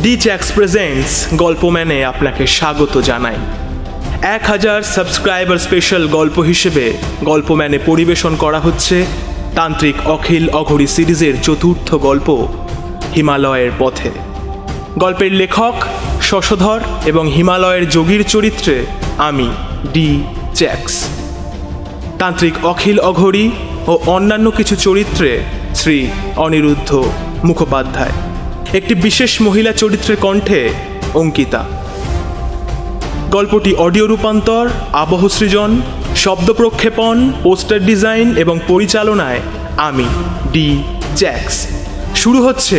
D চ্যাক্স presents গল্পম্যানে আপনাকে স্বাগত জানাই। 1000 সাবস্ক্রাইবার স্পেশাল গল্প হিসেবে গল্পম্যানে পরিবেশন করা হচ্ছে তান্ত্রিক অখিল অঘরী সিরিজের চতুর্থ গল্প হিমালয়ের পথে। গল্পের লেখক শশধর এবং হিমালয়ের যোগীর চরিত্রে আমি ডি চ্যাক্স। তান্ত্রিক অখিল অঘরী ও অন্যান্য কিছু চরিত্রে শ্রী অনিরুদ্ধ মুখোপাধ্যায়। একটি বিশেষ মহিলা চরিত্রের কণ্ঠে অঙ্কিতা। গল্পটি অডিও রূপান্তর, আবহ সৃজন, শব্দ প্রক্ষেপণ, পোস্টার ডিজাইন এবং পরিচালনায় আমি ডি চ্যাক্স। শুরু হচ্ছে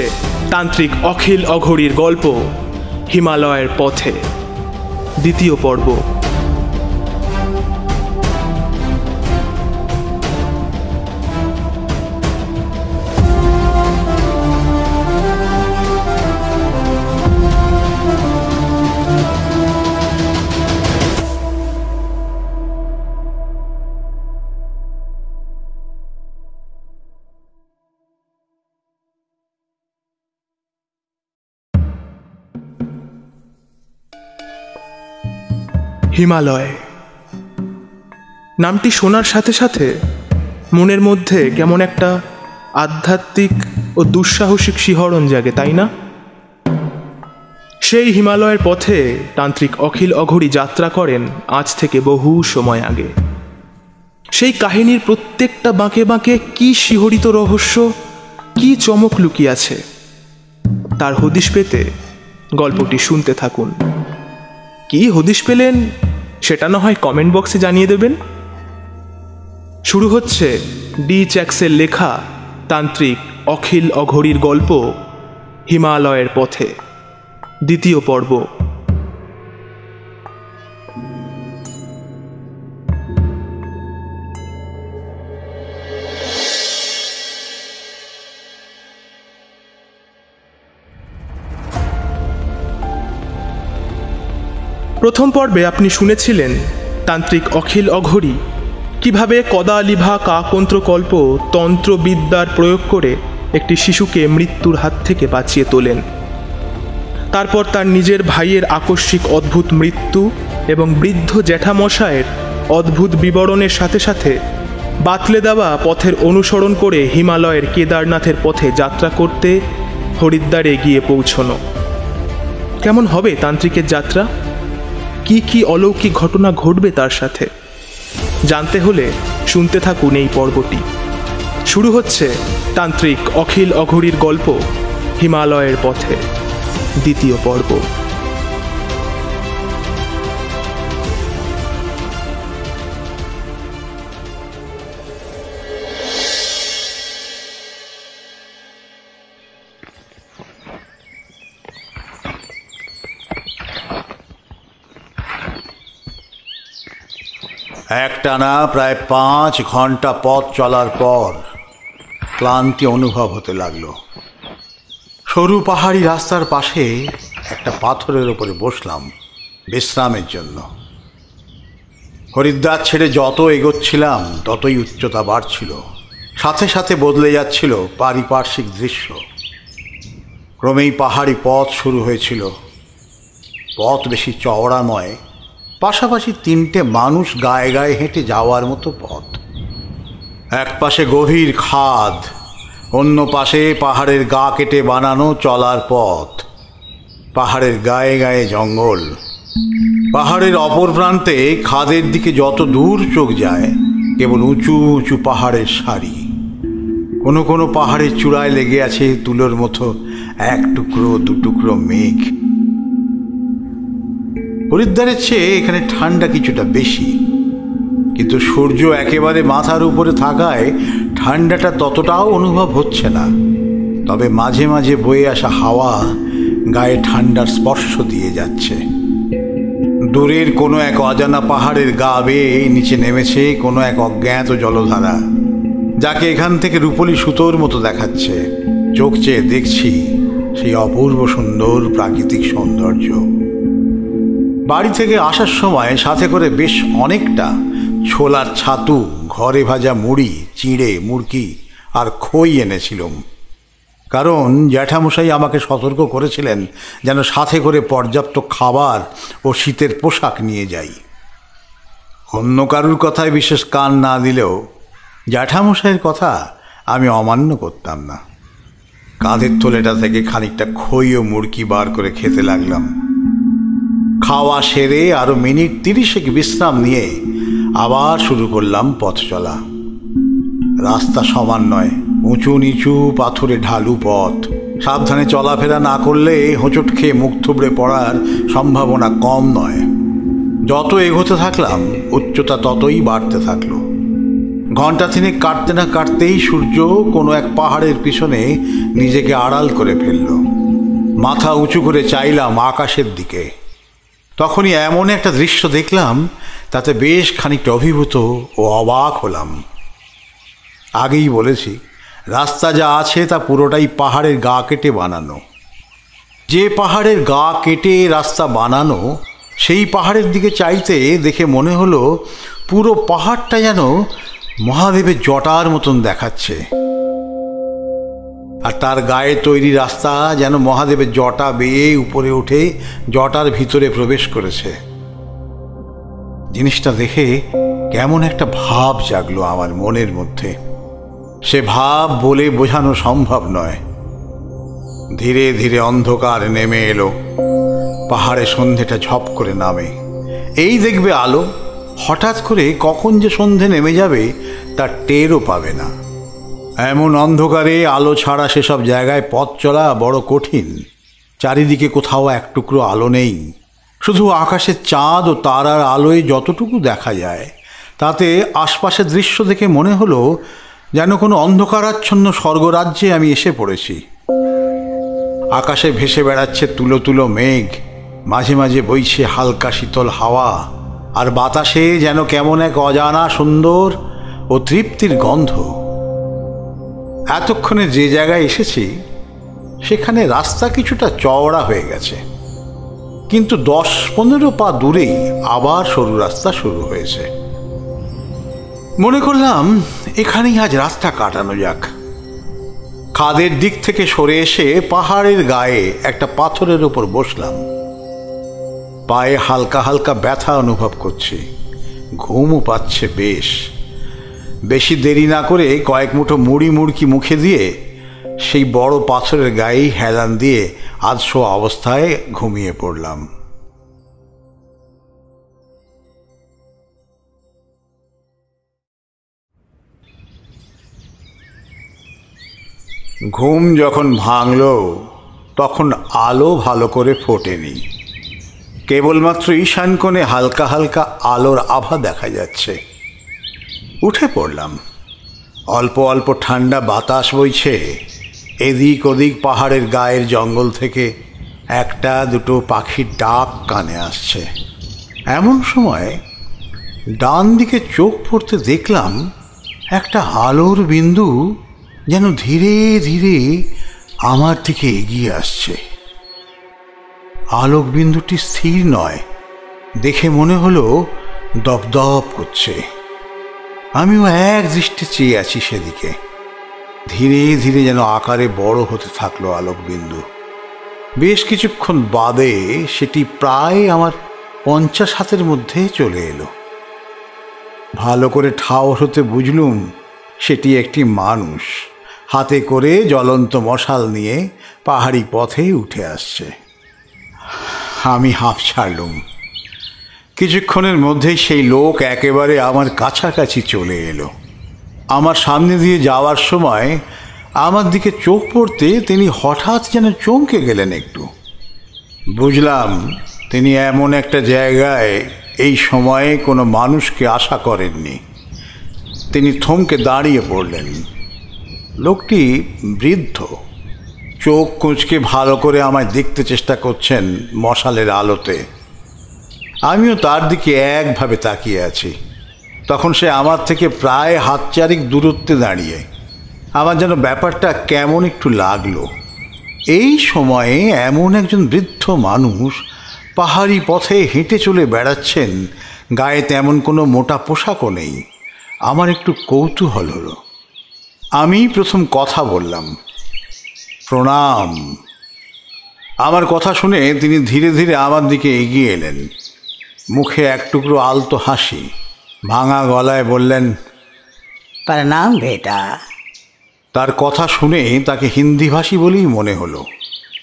তান্ত্রিক অখিল অঘরীর গল্প হিমালয়ের পথে, দ্বিতীয় পর্ব। হিমালয় নামটি শোনার সাথে সাথে মনের মধ্যে কেমন একটা আধ্যাত্মিক ও দুঃসাহসিক শিহরণ জাগে, তাই না? সেই হিমালয়ের পথে তান্ত্রিক অখিল অঘরী যাত্রা করেন আজ থেকে বহু সময় আগে। সেই কাহিনীর প্রত্যেকটা বাঁকে বাঁকে কি শিহরিত রহস্য, কি চমক লুকিয়ে আছে, তার হদিশ পেতে গল্পটি শুনতে থাকুন। কি হদিশ পেলেন সেটা না হয় কমেন্ট বক্সে জানিয়ে দেবেন। শুরু হচ্ছে ডি চ্যাক্সের লেখা তান্ত্রিক অখিল অঘরীর গল্প হিমালয়ের পথে, দ্বিতীয় পর্ব। প্রথম পর্বে আপনি শুনেছিলেন তান্ত্রিক অখিল অঘরী কিভাবে কদালিভা কাকন্ত্রকল্প তন্ত্রবিদ্যার প্রয়োগ করে একটি শিশুকে মৃত্যুর হাত থেকে বাঁচিয়ে তোলেন। তারপর তার নিজের ভাইয়ের আকস্মিক অদ্ভুত মৃত্যু এবং বৃদ্ধ জ্যাঠামশায়ের অদ্ভুত বিবরণের সাথে সাথে বাতলে দেওয়া পথের অনুসরণ করে হিমালয়ের কেদারনাথের পথে যাত্রা করতে হরিদ্বারে গিয়ে পৌঁছনো। কেমন হবে তান্ত্রিকের যাত্রা? কি কি অলৌকিক ঘটনা ঘটবে তার সাথে? জানতে হলে শুনতে থাকুন এই পর্বটি। শুরু হচ্ছে তান্ত্রিক অখিল অঘরীর গল্প হিমালয়ের পথে, দ্বিতীয় পর্ব। একটানা প্রায় 5 ঘন্টা পথ চলার পর ক্লান্তি অনুভব হতে লাগলো। সরু পাহাড়ি রাস্তার পাশে একটা পাথরের ওপরে বসলাম বিশ্রামের জন্য। হরিদ্বার ছেড়ে যত এগোচ্ছিলাম ততই উচ্চতা বাড়ছিল, সাথে সাথে বদলে যাচ্ছিল পারিপার্শ্বিক দৃশ্য। ক্রমেই পাহাড়ি পথ শুরু হয়েছিল। পথ বেশি চওড়া নয়, পাশাপাশি 3টে মানুষ গায়ে গায়ে হেঁটে যাওয়ার মতো পথ। এক পাশে গভীর খাদ, অন্য পাশে পাহাড়ের গা কেটে বানানো চলার পথ। পাহাড়ের গায়ে গায়ে জঙ্গল। পাহাড়ের অপর প্রান্তে খাদের দিকে যত দূর চোখ যায় কেবল উঁচু উঁচু পাহাড়ের সারি। কোনো কোনো পাহাড়ের চূড়ায় লেগে আছে তুলোর মতো 1 টুকরো 2 টুকরো মেঘ। হরিদ্বারের চেয়ে এখানে ঠান্ডা কিছুটা বেশি, কিন্তু সূর্য একেবারে মাথার উপরে থাকায় ঠান্ডাটা ততটাও অনুভব হচ্ছে না। তবে মাঝে মাঝে বয়ে আসা হাওয়া গায়ে ঠান্ডার স্পর্শ দিয়ে যাচ্ছে। দূরের কোনো এক অজানা পাহাড়ের গা বেয়ে নিচে নেমেছে কোনো এক অজ্ঞাত জলধারা, যাকে এখান থেকে রূপলি সুতোর মতো দেখাচ্ছে। চোখ চেয়ে দেখছি সেই অপূর্ব সুন্দর প্রাকৃতিক সৌন্দর্য। বাড়ি থেকে আসার সময় সাথে করে বেশ অনেকটা ছোলার ছাতু, ঘরে ভাজা মুড়ি, চিঁড়ে, মুরকি আর খই এনেছিলাম। কারণ জ্যাঠামশাই আমাকে সতর্ক করেছিলেন যেন সাথে করে পর্যাপ্ত খাবার ও শীতের পোশাক নিয়ে যাই। অন্য কারুর কথায় বিশেষ কান না দিলেও জ্যাঠামশাইয়ের কথা আমি অমান্য করতাম না। কাঁধের থলেটা থেকে খানিকটা খই ও মুড়কি বার করে খেতে লাগলাম। খাওয়া সেরে আরও মিনিট 30 বিশ্রাম নিয়ে আবার শুরু করলাম পথ চলা। রাস্তা সমান নয়, উঁচু নিচু পাথরে ঢালু পথ। সাবধানে চলাফেরা না করলে হোঁচট খেয়ে মুখ থুবড়ে পড়ার সম্ভাবনা কম নয়। যত এগোতে থাকলাম উচ্চতা ততই বাড়তে থাকলো। ঘণ্টা তিনেক কাটতে না কাটতেই সূর্য কোনো এক পাহাড়ের পিছনে নিজেকে আড়াল করে ফেলল। মাথা উঁচু করে চাইলাম আকাশের দিকে। তখনই এমন একটা দৃশ্য দেখলাম তাতে বেশ খানিকটা অভিভূত ও অবাক হলাম। আগেই বলেছি, রাস্তা যা আছে তা পুরোটাই পাহাড়ের গা কেটে বানানো। যে পাহাড়ের গা কেটে রাস্তা বানানো সেই পাহাড়ের দিকে চাইতে দেখে মনে হলো পুরো পাহাড়টা যেন মহাদেবের জটার মতন দেখাচ্ছে, আর তার গায়ে তৈরি রাস্তা যেন মহাদেবের জটা বেয়ে উপরে উঠে জটার ভিতরে প্রবেশ করেছে। জিনিসটা দেখে কেমন একটা ভাব জাগলো আমার মনের মধ্যে। সে ভাব বলে বোঝানো সম্ভব নয়। ধীরে ধীরে অন্ধকার নেমে এলো। পাহাড়ে সন্ধেটা ঝপ করে নামে। এই দেখবে আলো, হঠাৎ করে কখন যে সন্ধে নেমে যাবে তার টেরও পাবে না। এমন অন্ধকারে আলো ছাড়া সেসব জায়গায় পথ চলা বড় কঠিন। চারিদিকে কোথাও এক টুকরো আলো নেই। শুধু আকাশের চাঁদ ও তারার আলোয় যতটুকু দেখা যায় তাতে আশপাশের দৃশ্য দেখে মনে হলো যেন কোনো অন্ধকারাচ্ছন্ন স্বর্গরাজ্যে আমি এসে পড়েছি। আকাশে ভেসে বেড়াচ্ছে তুলো তুলো মেঘ, মাঝে মাঝে বইছে হালকা শীতল হাওয়া, আর বাতাসে যেন কেমন এক অজানা সুন্দর ও তৃপ্তির গন্ধ। এতক্ষণে যে জায়গায় এসেছি সেখানে রাস্তা কিছুটা চওড়া হয়ে গেছে, কিন্তু 10-15 পা দূরেই আবার সরু রাস্তা শুরু হয়েছে। মনে করলাম এখানেই আজ রাতটা কাটানো যাক। খাদের দিক থেকে সরে এসে পাহাড়ের গায়ে একটা পাথরের উপর বসলাম। পায়ে হালকা হালকা ব্যথা অনুভব করছি, ঘুমও পাচ্ছে বেশ। বেশি দেরি না করে কয়েক মুঠো মুড়ি মুড়কি মুখে দিয়ে সেই বড় পাথরের গায়েই হেলান দিয়ে আধশোয়া অবস্থায় ঘুমিয়ে পড়লাম। ঘুম যখন ভাঙল তখন আলো ভালো করে ফোটেনি, কেবলমাত্র ঈশান কোণে হালকা হালকা আলোর আভা দেখা যাচ্ছে। উঠে পড়লাম। অল্প অল্প ঠান্ডা বাতাস বইছে। এদিক ওদিক পাহাড়ের গায়ের জঙ্গল থেকে একটা দুটো পাখির ডাক কানে আসছে। এমন সময় ডান দিকে চোখ পড়তে দেখলাম একটা আলোর বিন্দু যেন ধীরে ধীরে আমার দিকে এগিয়ে আসছে। আলোক বিন্দুটি স্থির নয়, দেখে মনে হলো দপদপ করছে। আমিও এক দৃষ্টি চেয়ে আছি সেদিকে। ধীরে ধীরে যেন আকারে বড় হতে থাকলো আলোক বিন্দু। বেশ কিছুক্ষণ বাদে সেটি প্রায় আমার 50 হাতের মধ্যে চলে এলো। ভালো করে ঠাউর হতে বুঝলুম সেটি একটি মানুষ হাতে করে জ্বলন্ত মশাল নিয়ে পাহাড়ি পথে উঠে আসছে। আমি হাঁপ ছাড়লুম। কিছুক্ষণের মধ্যেই সেই লোক একেবারে আমার কাছাকাছি চলে এলো। আমার সামনে দিয়ে যাওয়ার সময় আমার দিকে চোখ পড়তে তিনি হঠাৎ যেন চমকে গেলেন একটু। বুঝলাম তিনি এমন একটা জায়গায় এই সময়ে কোনো মানুষকে আশা করেননি। তিনি থমকে দাঁড়িয়ে পড়লেন। লোকটি বৃদ্ধ, চোখ কুঁচকে ভালো করে আমায় দেখতে চেষ্টা করছেন মশালের আলোতে। আমিও তার দিকে একভাবে তাকিয়ে আছি। তখন সে আমার থেকে প্রায় 1 চারেক দূরত্বে দাঁড়িয়ে। আমার যেন ব্যাপারটা কেমন একটু লাগলো। এই সময়ে এমন একজন বৃদ্ধ মানুষ পাহাড়ি পথে হেঁটে চলে বেড়াচ্ছেন, গায়ে তেমন কোনো মোটা পোশাকও নেই। আমার একটু কৌতূহল হলো। আমি প্রথম কথা বললাম, প্রণাম। আমার কথা শুনে তিনি ধীরে ধীরে আমার দিকে এগিয়ে এলেন। মুখে এক টুকরো আলতো হাসি, ভাঙা গলায় বললেন, प्रणाम बेटा। তার কথা শুনে তাকে হিন্দিভাষী বলেই মনে হলো,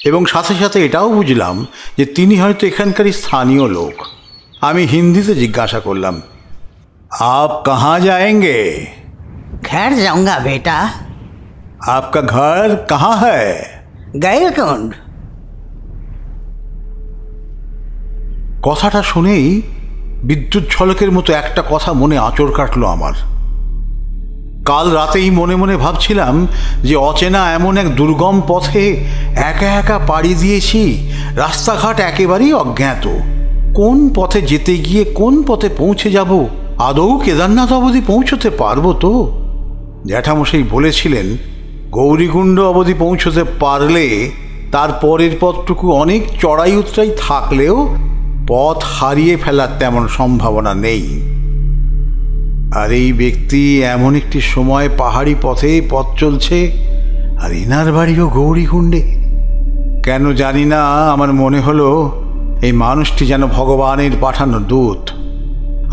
এবং সাথে সাথে এটাও বুঝলাম যে তিনি হয়তো এখানকারই স্থানীয় লোক। আমি হিন্দিতে জিজ্ঞাসা করলাম, আপ কাহা যায়েঙ্গে? घर जाऊंगा बेटा। आपका घर कहाँ है? गैरकुंड। কথাটা শুনেই বিদ্যুৎ ঝলকের মতো একটা কথা মনে আঁচড় কাটলো আমার। কাল রাতেই মনে মনে ভাবছিলাম যে অচেনা এমন এক দুর্গম পথে একা একা পাড়ি দিয়েছি। রাস্তাঘাট একেবারেই অজ্ঞাত। কোন পথে যেতে গিয়ে কোন পথে পৌঁছে যাব? আদৌ কেদারনাথ অবধি পৌঁছতে পারবো তো? জ্যাঠামশাই বলেছিলেন, গৌরীকুণ্ড অবধি পৌঁছতে পারলে তার পরের পথটুকু অনেক চড়াই উতরাই থাকলেও পথ হারিয়ে ফেলার তেমন সম্ভাবনা নেই। আর এই ব্যক্তি এমন একটি সময় পাহাড়ি পথে পথ চলছে, আর এনার বাড়িও গৌরীকুণ্ডে। কেন জানি না, আমার মনে হলো এই মানুষটি যেন ভগবানের পাঠানো দূত।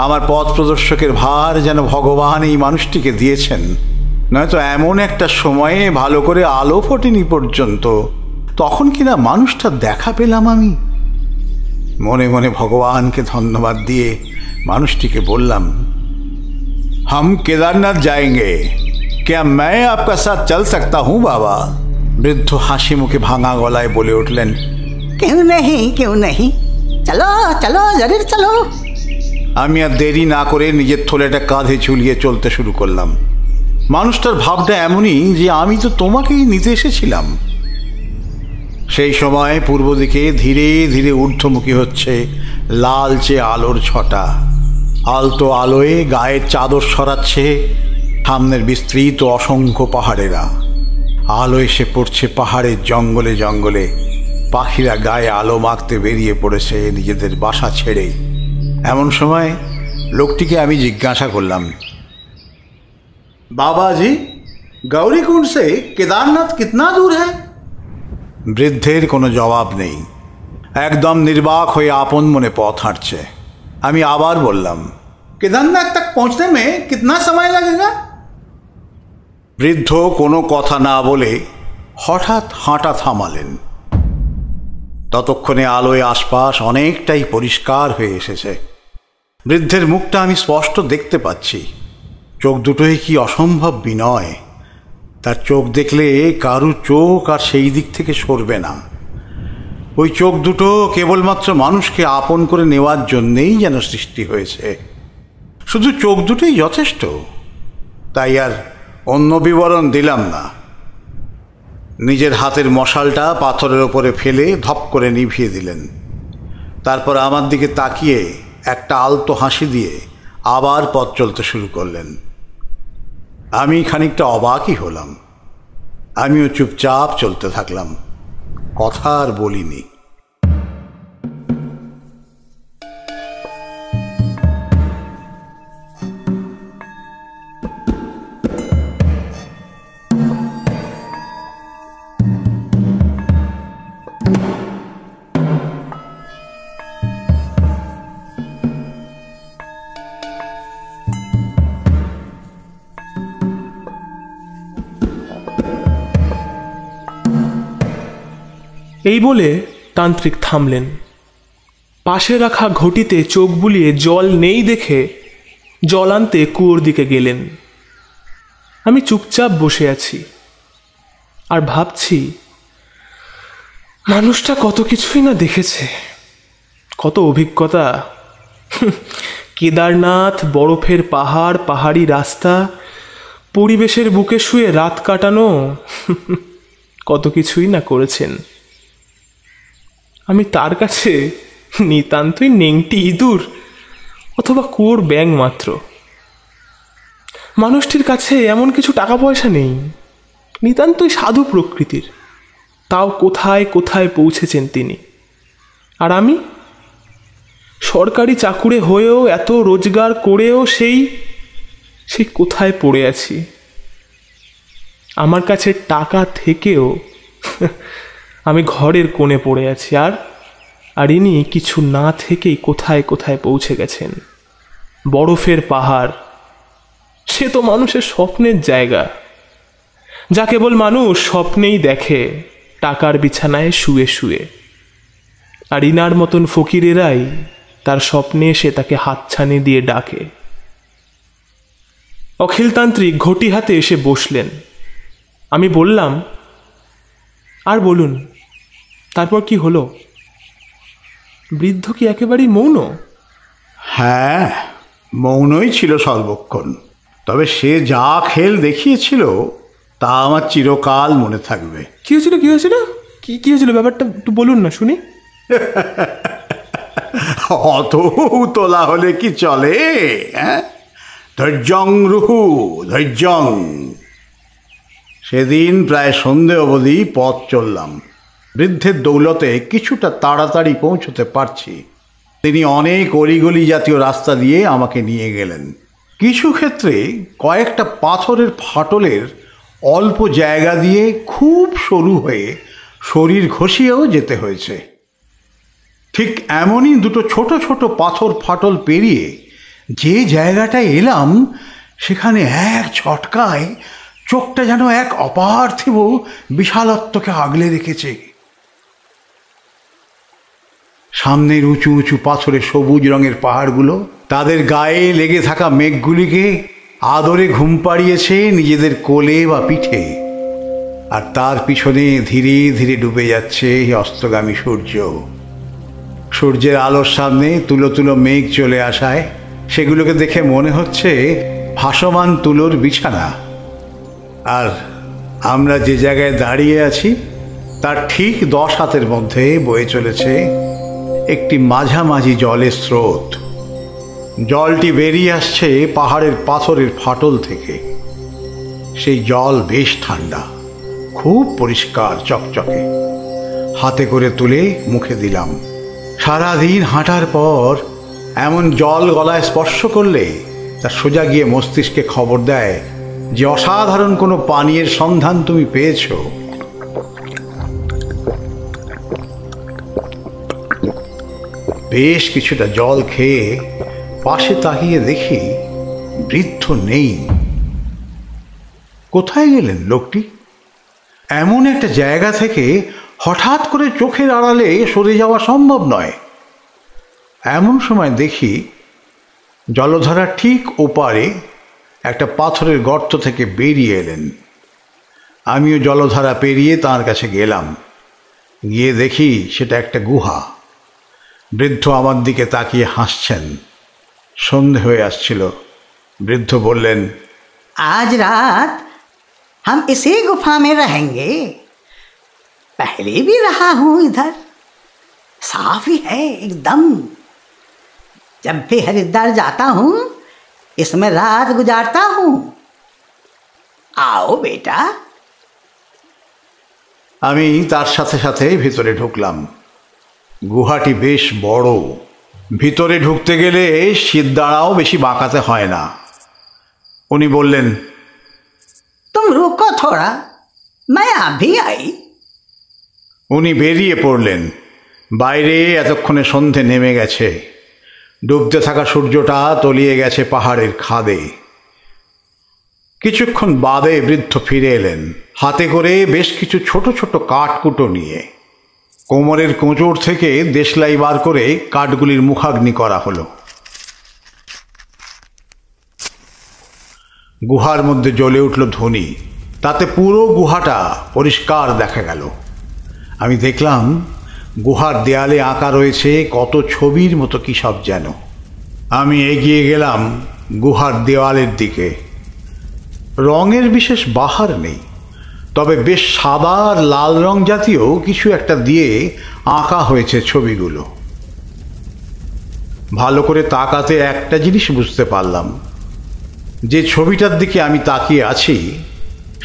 আমার পথ প্রদর্শকের ভার যেন ভগবান এই মানুষটিকে দিয়েছেন। নয়তো এমন একটা সময়ে ভালো করে আলো ফোটেনি পর্যন্ত, তখন কিনা মানুষটা দেখা পেলাম আমি। মনে মনে ভগবানকে ধন্যবাদ দিয়ে মানুষটিকে বললাম, हम केदारनाथ जाएंगे, क्या मैं आपका साथ चल सकता हूँ बाबा? বৃদ্ধ হাসি মুখে ভাঙা গলায় বলে উঠলেন, क्यों नहीं, चलो चलो जरूर चलो। আমি আর দেরি না করে নিজের থলেটা কাঁধে ঝুলিয়ে চলতে শুরু করলাম। মানুষটার ভাবটা এমনই যে আমি তো তোমাকেই নিতে এসেছিলাম। সেই সময় পূর্ব দিকে ধীরে ধীরে ঊর্ধ্বমুখী হচ্ছে লালচে আলোর ছটা। আলতো আলোয় গায়ের চাদর সরাচ্ছে সামনের বিস্তৃত অসংখ্য পাহাড়েরা। আলো এসে পড়ছে পাহাড়ের জঙ্গলে জঙ্গলে। পাখিরা গায়ে আলো মাখতে বেরিয়ে পড়েছে নিজেদের বাসা ছেড়ে। এমন সময় লোকটিকে আমি জিজ্ঞাসা করলাম, বাবাজি, গৌরীকুণ্ড সে কেদারনাথ কিতনা দূর হ্যায়? বৃদ্ধের কোনো জবাব নেই, একদম নির্বাক হয়ে আপন মনে পথ হাঁটছে। আমি আবার বললাম, কেদারনাথ তক পৌঁছতে মে কিতনা সময় লাগেগা? বৃদ্ধ কোনো কথা না বলে হঠাৎ হাঁটা থামালেন। ততক্ষণে আলোয় আশপাশ অনেকটাই পরিষ্কার হয়ে এসেছে। বৃদ্ধের মুখটা আমি স্পষ্ট দেখতে পাচ্ছি। চোখ দুটোই কি অসম্ভব বিনয়। তার চোখ দেখলে কারু চোখ আর সেই দিক থেকে সরবে না। ওই চোখ দুটো কেবলমাত্র মানুষকে আপন করে নেওয়ার জন্যেই যেন সৃষ্টি হয়েছে। শুধু চোখ দুটোই যথেষ্ট। তাই আর অন্য বিবরণ দিলাম না। নিজের হাতের মশালটা পাথরের ওপরে ফেলে ধপ করে নিভিয়ে দিলেন। তারপর আমার দিকে তাকিয়ে একটা আলতো হাসি দিয়ে আবার পথ চলতে শুরু করলেন। আমি খানিকটা অবাকই হলাম। আমিও চুপচাপ চলতে থাকলাম, কথা আর বলিনি। এই বলে তান্ত্রিক থামলেন। পাশে রাখা ঘটিতে চোখ বুলিয়ে জল নেই দেখে জল আনতে কুয়োর দিকে গেলেন। আমি চুপচাপ বসে আছি আর ভাবছি, মানুষটা কত কিছুই না দেখেছে, কত অভিজ্ঞতা। কেদারনাথ, বরফের পাহাড়, পাহাড়ি রাস্তা, পরিবেশের বুকে শুয়ে রাত কাটানো, কত কিছুই না করেছেন। আমি তার কাছে নিতান্তই নেংটি ইঁদুর অথবা কুয়োর ব্যাঙ মাত্র। মানুষটির কাছে এমন কিছু টাকা পয়সা নেই, নিতান্তই সাধু প্রকৃতির। তাও কোথায় কোথায় পৌঁছেছেন তিনি। আর আমি সরকারি চাকুরে হয়েও, এত রোজগার করেও সেই কোথায় পড়ে আছি। আমার কাছে টাকা থেকেও আমি ঘরের কোণে পড়ে আছি, আর ইনি কিছু না থেকেই কোথায় কোথায় পৌঁছে গেছেন। বরফের পাহাড়, সে তো মানুষের স্বপ্নের জায়গা, যা কেবল মানুষ স্বপ্নেই দেখে টাকার বিছানায় শুয়ে শুয়ে। আর ইনার মতন ফকিরেরাই তার স্বপ্নে এসে তাকে হাতছানি দিয়ে ডাকে। অখিলতান্ত্রিক ঘটি হাতে এসে বসলেন। আমি বললাম, আর বলুন, তারপর কি হলো? বৃদ্ধ কি একেবারেই মৌন? হ্যাঁ, মৌনই ছিল সর্বক্ষণ। তবে সে যা খেল দেখিয়েছিল তা আমার চিরকাল মনে থাকবে। কি হয়েছিল, কি হয়েছিল, কি হয়েছিল ব্যাপারটা একটু বলুন না শুনি। অত তোলা হলে কি চলে? ধৈর্যং রুহু ধৈর্যং। সেদিন প্রায় সন্ধে অবধি পথ চললাম। বৃদ্ধের দৌলতে কিছুটা তাড়াতাড়ি পৌঁছতে পারছি। তিনি অনেক অলিগলি জাতীয় রাস্তা দিয়ে আমাকে নিয়ে গেলেন। কিছু ক্ষেত্রে কয়েকটা পাথরের ফাটলের অল্প জায়গা দিয়ে খুব সরু হয়ে শরীর ঘষিয়েও যেতে হয়েছে। ঠিক এমনই দুটো ছোট ছোট পাথর ফাটল পেরিয়ে যে জায়গাটায় এলাম, সেখানে এক ঝটকায় চোখটা যেন এক অপার্থিব বিশালত্বকে আগলে রেখেছে। সামনের উঁচু উঁচু পাথরের সবুজ রঙের পাহাড়গুলো তাদের গায়ে লেগে থাকা মেঘগুলিকে আদরে ঘুম পাড়িয়েছে নিজেদের কোলে বা পিঠে। আর তার পিছনে ধীরে ধীরে ডুবে যাচ্ছে অস্তগামী সূর্য। সূর্যের আলোর সামনে তুলো তুলো মেঘ চলে আসায় সেগুলোকে দেখে মনে হচ্ছে ভাসমান তুলোর বিছানা। আর আমরা যে জায়গায় দাঁড়িয়ে আছি তার ঠিক 10 হাতের মধ্যে বয়ে চলেছে একটি মাঝামাঝি জলের স্রোত। জলটি বেরিয়ে আসছে পাহাড়ের পাথরের ফাটল থেকে। সেই জল বেশ ঠান্ডা, খুব পরিষ্কার চকচকে। হাতে করে তুলে মুখে দিলাম। সারাদিন হাঁটার পর এমন জল গলায় স্পর্শ করলে তা সোজা গিয়ে মস্তিষ্কে খবর দেয় যে অসাধারণ কোনো পানীয়ের সন্ধান তুমি পেয়েছ। বেশ কিছুটা জল খেয়ে পাশে তাকিয়ে দেখি বৃদ্ধ নেই। কোথায় গেলেন লোকটি? এমন একটা জায়গা থেকে হঠাৎ করে চোখের আড়ালে সরে যাওয়া সম্ভব নয়। এমন সময় দেখি জলধারা ঠিক ওপারে একটা পাথরের গর্ত থেকে বেরিয়ে এলেন। আমিও জলধারা পেরিয়ে তাঁর কাছে গেলাম। গিয়ে দেখি সেটা একটা গুহা। বৃদ্ধ আমার দিকে তাকিয়ে হাসছেন। সন্ধে হয়ে আসছিল। বৃদ্ধ বললেন, आज रात हम इसी गुफा में रहेंगे। पहले भी रहा हूं इधर, साफ ही है एकदम। जब भी हरिद्वार जाता हूं इसमें रात गुजारता हूं। आओ बेटा। আমি তার সাথে সাথে ভিতরে ঢুকলাম। গুহাটি বেশ বড়। ভিতরে ঢুকতে গেলে সিদ্ধারাও বেশি বাঁকাতে হয় না। উনি বললেন, तुम रुको थोड़ा, मैं अभी आई। উনি বেরিয়ে পড়লেন। বাইরে এতক্ষণে সন্ধে নেমে গেছে। ডুবতে থাকা সূর্যটা তলিয়ে গেছে পাহাড়ের খাদে। কিছুক্ষণ বাদে বৃদ্ধ ফিরে এলেন, হাতে করে বেশ কিছু ছোট ছোট কাঠকুটো নিয়ে। কোমরের কোঁচড় থেকে দেশলাই বার করে কাঠগুলির মুখাগ্নি করা হলো। গুহার মধ্যে জ্বলে উঠল ধ্বনি। তাতে পুরো গুহাটা পরিষ্কার দেখা গেল। আমি দেখলাম গুহার দেয়ালে আঁকা রয়েছে কত ছবির মতো কি সব যেন। আমি এগিয়ে গেলাম গুহার দেওয়ালের দিকে। রঙের বিশেষ বাহার নেই, তবে বেশ সাদা আর লাল রং জাতীয় কিছু একটা দিয়ে আঁকা হয়েছে ছবিগুলো। ভালো করে তাকাতে একটা জিনিস বুঝতে পারলাম, যে ছবিটার দিকে আমি তাকিয়ে আছি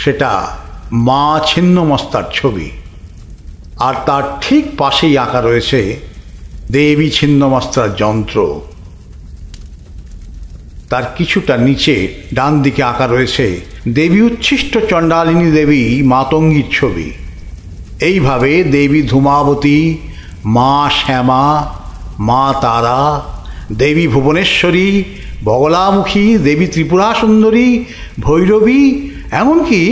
সেটা মা ছিন্নমস্তার ছবি। আর তার ঠিক পাশেই আঁকা রয়েছে দেবী ছিন্নমস্তার যন্ত্র। তার কিছুটা নিচে ডান দিকে আঁকা রয়েছে দেবী উচ্ছিষ্ট চণ্ডালিনী দেবী মাতঙ্গীর ছবি। এইভাবে দেবী ধূমাবতী, মা শ্যামা, মা তারা, দেবী ভুবনেশ্বরী, বগলামুখী, দেবী ত্রিপুরা সুন্দরী, ভৈরবী, এমনকি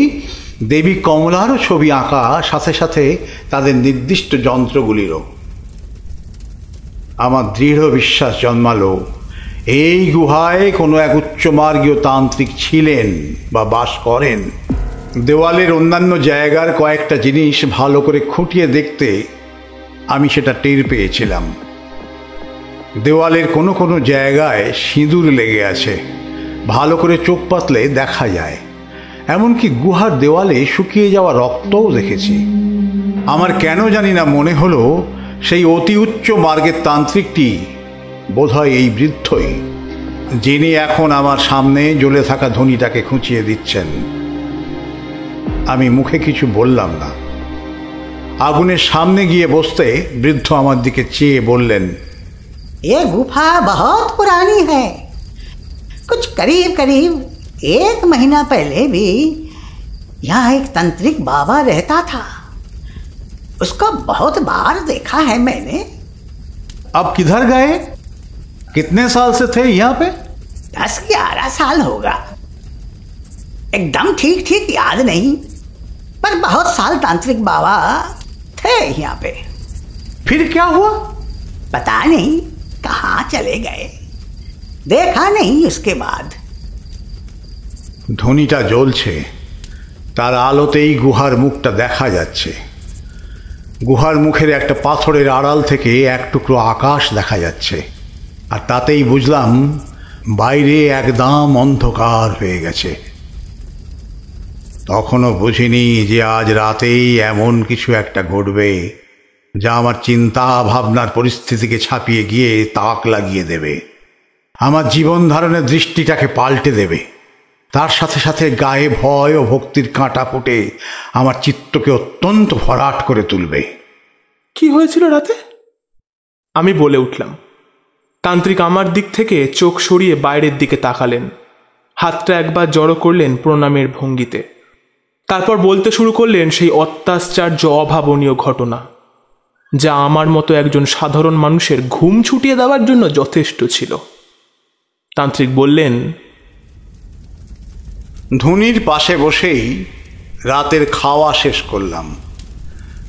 দেবী কমলারও ছবি আঁকা, সাথে সাথে তাদের নির্দিষ্ট যন্ত্রগুলিরও। আমার দৃঢ় বিশ্বাস জন্মালো এই গুহায় কোনো এক উচ্চমার্গীয় তান্ত্রিক ছিলেন বা বাস করেন। দেওয়ালের অন্যান্য জায়গার কয়েকটা জিনিস ভালো করে খুঁটিয়ে দেখতে আমি সেটা টের পেয়েছিলাম। দেওয়ালের কোনো কোনো জায়গায় সিঁদুর লেগে আছে, ভালো করে চোখ পাতলে দেখা যায়। এমনকি গুহার দেওয়ালে শুকিয়ে যাওয়া রক্তও দেখেছি। আমার কেন জানি না মনে হলো সেই অতি উচ্চ মার্গের তান্ত্রিকটি বোধহয় এই বৃদ্ধই, যিনি এখন আমার সামনে জ্বলে থাকা ধ্বনিটাকে খুঁচিয়ে দিচ্ছেন। আমি মুখে কিছু বললাম না। আগুনের সামনে গিয়ে বসতে বৃদ্ধ আমার দিকে চেয়ে বললেন, ये गुफा बहुत पुरानी है। कुछ करीब करीब 1 महीना पहले भी यहाँ एक तांत्रिक बाबा रहता था। उसको बहुत बार देखा है मैंने। अब किधर गए? कितने साल से थे यहाँ पे? 10-11 साल होगा, एकदम ठीक ठीक याद नहीं, पर बहुत साल तांत्रिक बाबा थे यहाँ पे। फिर क्या हुआ? पता नहीं कहाँ चले गए, देखा नहीं उसके बाद। ধ্বনিটা জ্বলছে, তার আলোতেই গুহার মুখটা দেখা যাচ্ছে। গুহার মুখের একটা পাথরের আড়াল থেকে এক টুকরো আকাশ দেখা যাচ্ছে, আর তাতেই বুঝলাম বাইরে একদম অন্ধকার হয়ে গেছে। তখনও বুঝিনি যে আজ রাতেই এমন কিছু একটা ঘটবে যা আমার চিন্তা ভাবনার পরিস্থিতিকে ছাপিয়ে গিয়ে তাক লাগিয়ে দেবে, আমার জীবন ধারণের দৃষ্টিটাকে পাল্টে দেবে। তার সাথে সাথে গায়ে ভয় ও ভক্তির কাঁটা ফুটে আমার চিত্তকে অত্যন্ত ভরাট করে তুলবে। কি হয়েছিল রাতে? আমি বলে উঠলাম। তান্ত্রিক আমার দিক থেকে চোখ সরিয়ে বাইরের দিকে তাকালেন, হাতটা একবার জড়ো করলেন প্রণামের ভঙ্গিতে। তারপর বলতে শুরু করলেন সেই অত্যাশ্চর্য অভাবনীয় ঘটনা, যা আমার মতো একজন সাধারণ মানুষের ঘুম ছুটিয়ে দেওয়ার জন্য যথেষ্ট ছিল। তান্ত্রিক বললেন, ধুনির পাশে বসেই রাতের খাওয়া শেষ করলাম।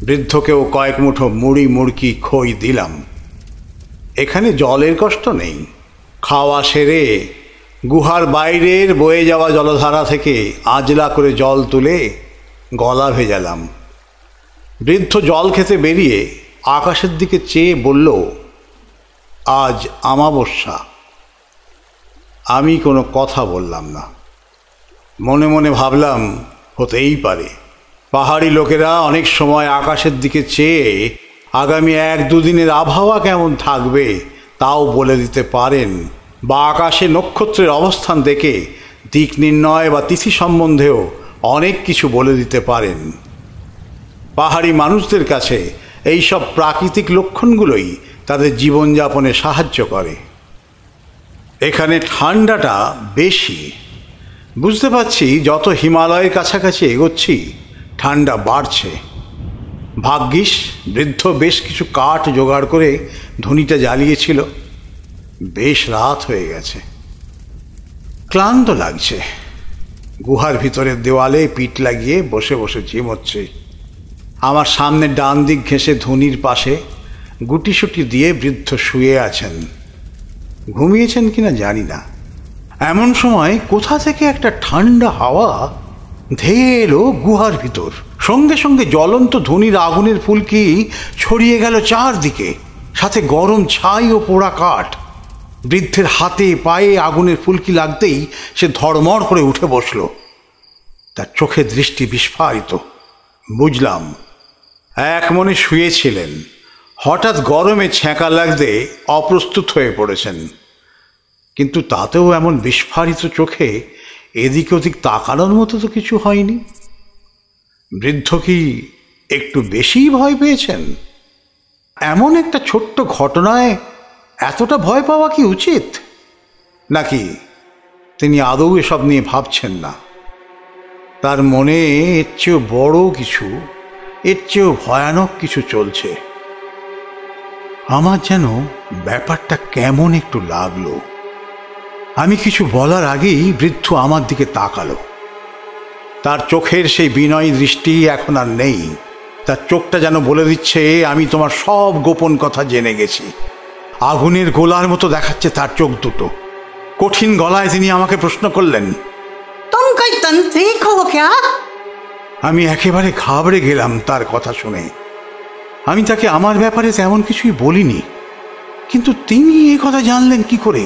বৃদ্ধকেও কয়েক মুঠো মুড়ি মুড়কি খই দিলাম। এখানে জলের কষ্ট নেই। খাওয়া সেরে গুহার বাইরের বয়ে যাওয়া জলধারা থেকে আজলা করে জল তুলে গলা ভেজালাম। বৃদ্ধ জল খেতে বেরিয়ে আকাশের দিকে চেয়ে বলল, আজ অমাবস্যা। আমি কোনো কথা বললাম না। মনে মনে ভাবলাম, হতেই পারে পাহাড়ি লোকেরা অনেক সময় আকাশের দিকে চেয়ে আগামী 1-2 দিনের আবহাওয়া কেমন থাকবে তাও বলে দিতে পারেন, বা আকাশে নক্ষত্রের অবস্থান দেখে দিক নির্ণয় বা তিথি সম্বন্ধেও অনেক কিছু বলে দিতে পারেন। পাহাড়ি মানুষদের কাছে এই সব প্রাকৃতিক লক্ষণগুলোই তাদের জীবনযাপনে সাহায্য করে। এখানে ঠান্ডাটা বেশি। বুঝতে পারছি যত হিমালয়ের কাছাকাছি এগোচ্ছি ঠান্ডা বাড়ছে। ভাগ্যিস বৃদ্ধ বেশ কিছু কাঠ জোগাড় করে ধুনিটা জ্বালিয়েছিল। বেশ রাত হয়ে গেছে, ক্লান্ত লাগছে। গুহার ভিতরের দেওয়ালে পিঠ লাগিয়ে বসে বসে ঝিমোচ্ছে। আমার সামনে ডান দিক ঘেঁষে ধুনির পাশে গুটিসুটি দিয়ে বৃদ্ধ শুয়ে আছেন। ঘুমিয়েছেন কিনা জানি না। এমন সময় কোথা থেকে একটা ঠান্ডা হাওয়া ধেয়ে এলো গুহার ভিতর। সঙ্গে সঙ্গে জ্বলন্ত ধুনির আগুনের ফুলকি ছড়িয়ে গেল চারদিকে, সাথে গরম ছাই ও পোড়া কাঠ। বৃদ্ধের হাতে পায়ে আগুনের ফুলকি লাগতেই সে ধড়মড় করে উঠে বসল। তার চোখে দৃষ্টি বিস্ফারিত। বুঝলাম এক মনে শুয়েছিলেন, হঠাৎ গরমে ছ্যাঁকা লাগতে অপ্রস্তুত হয়ে পড়েছেন। কিন্তু তাতেও এমন বিস্ফারিত চোখে এদিক ওদিক তাকানোর মতো তো কিছু হয়নি। বৃদ্ধ কি একটু বেশিই ভয় পেয়েছেন? এমন একটা ছোট্ট ঘটনায় এতটা ভয় পাওয়া কি উচিত? নাকি তিনি আদৌ এসব নিয়ে ভাবছেন না? তার মনে এর চেয়েও বড় কিছু এর চেয়েও ভয়ানক কিছু চলছে। আমার যেন ব্যাপারটা কেমন একটু লাগলো। আমি কিছু বলার আগেই বৃদ্ধ আমার দিকে তাকালো। তার চোখের সেই বিনয়ী দৃষ্টি এখন আর নেই। তার চোখটা যেন বলে দিচ্ছে, আমি তোমার সব গোপন কথা জেনে গেছি। আগুনের গোলার মতো দেখাচ্ছে তার চোখ দুটো। কঠিন গলায় তিনি আমাকে প্রশ্ন করলেন, तुम कोई तंत्रिक हो क्या? আমি একেবারে ঘাবড়ে গেলাম তার কথা শুনে। আমি তাকে আমার ব্যাপারে তেমন কিছুই বলিনি, কিন্তু তিনি এই কথা জানলেন কি করে?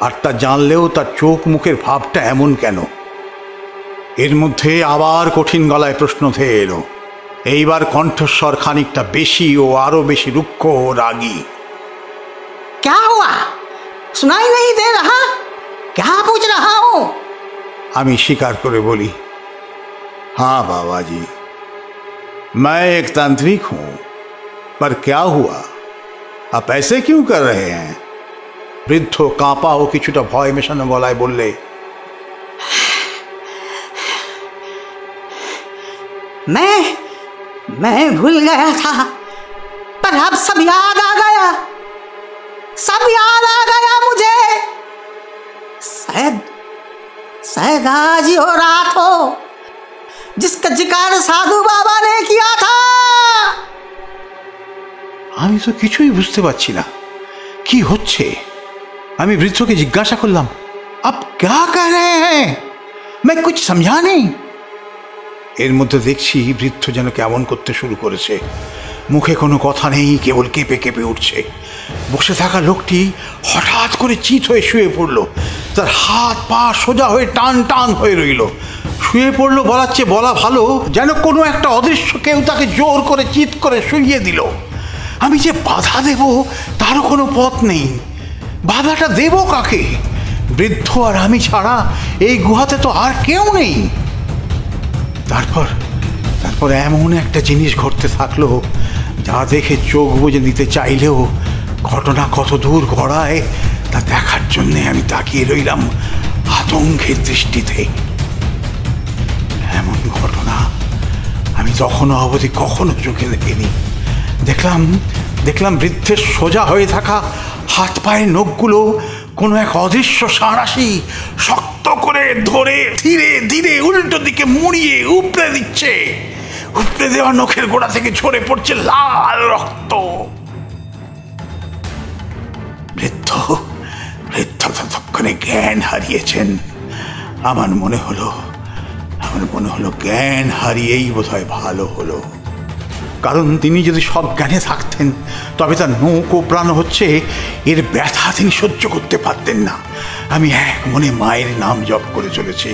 আর তা জানলেও তার চোখ মুখের ভাবটা এমন কেন? এর মধ্যে আবার কঠিন গলায় প্রশ্ন ধেয়ে এলো। এইবার কণ্ঠস্বর খানিকটা বেশি ও আরো বেশি রুক্ষ ও রাগী। क्या हुआ? सुनाई नहीं दे रहा? क्या पूछ रहा हूँ? আমি স্বীকার করে বলি, हाँ बाबा जी, मैं एक तांत्रिक हूं, पर क्या हुआ? आप ऐसे क्यों कर रहे हैं? বৃদ্ধ কাঁপা ও কিছুটা ভয় মেশানো গলায় বললে, मैं भूल गया था, पर अब सब याद आ गया। सब याद आ गया मुझे। शायद आज ही हो रात हो जिसका जिक्र साधु बाबा ने किया था। আমি তো কিছুই বুঝতে পারছি না কি হচ্ছে। আমি বৃদ্ধকে জিজ্ঞাসা করলাম, আপ ক্যা কর রহে হ্যাঁ? मैं कुछ समझा नहीं। এর মধ্যে দেখছি বৃদ্ধ যেন কেমন করতে শুরু করেছে। মুখে কোনো কথা নেই, কেবল কেঁপে কেঁপে উঠছে। বসে থাকা লোকটি হঠাৎ করে চিত হয়ে শুয়ে পড়ল। তার হাত পা সোজা হয়ে টান টান হয়ে রইল। শুয়ে পড়লো বলার চেয়ে বলা ভালো, যেন কোনো একটা অদৃশ্য কেউ তাকে জোর করে চিৎ করে শুইয়ে দিল। আমি যে বাধা দেব তারও কোনো পথ নেই। বাধাটা দেব কাকে? বৃদ্ধ আর আমি ছাড়া এই গুহাতে তো আর কেউ নেই। তারপর এমন একটা জিনিস ঘটতে থাকলো যা দেখে চোখ বুজে নিতে চাইলেও ঘটনা কত দূর গড়ায় তা দেখার জন্যে আমি তাকিয়ে রইলাম আতঙ্কের দৃষ্টিতে। এমন ঘটনা আমি তখনও অবধি কখনো চোখে দেখিনি। দেখলাম বৃদ্ধের সোজা হয়ে থাকা হাত পায়ের নখগুলো কোনো এক অদৃশ্য সাঁড়াশি শক্ত করে ধরে ধীরে ধীরে উল্টো দিকে মুড়িয়ে উপড়ে দিচ্ছে। উপড়ে দেওয়া নখের গোড়া থেকে ঝরে পড়ছে লাল রক্ত। বৃদ্ধ ততক্ষণে জ্ঞান হারিয়েছেন। আমার মনে হলো জ্ঞান হারিয়েই বোধহয় ভালো হলো। কারণ তিনি যদি সব জ্ঞানে থাকতেন তবে তার নৌকো প্রাণ হচ্ছে এর ব্যথা তিনি সহ্য করতে পারতেন না। আমি এক মনে মায়ের নাম জপ করে চলেছি।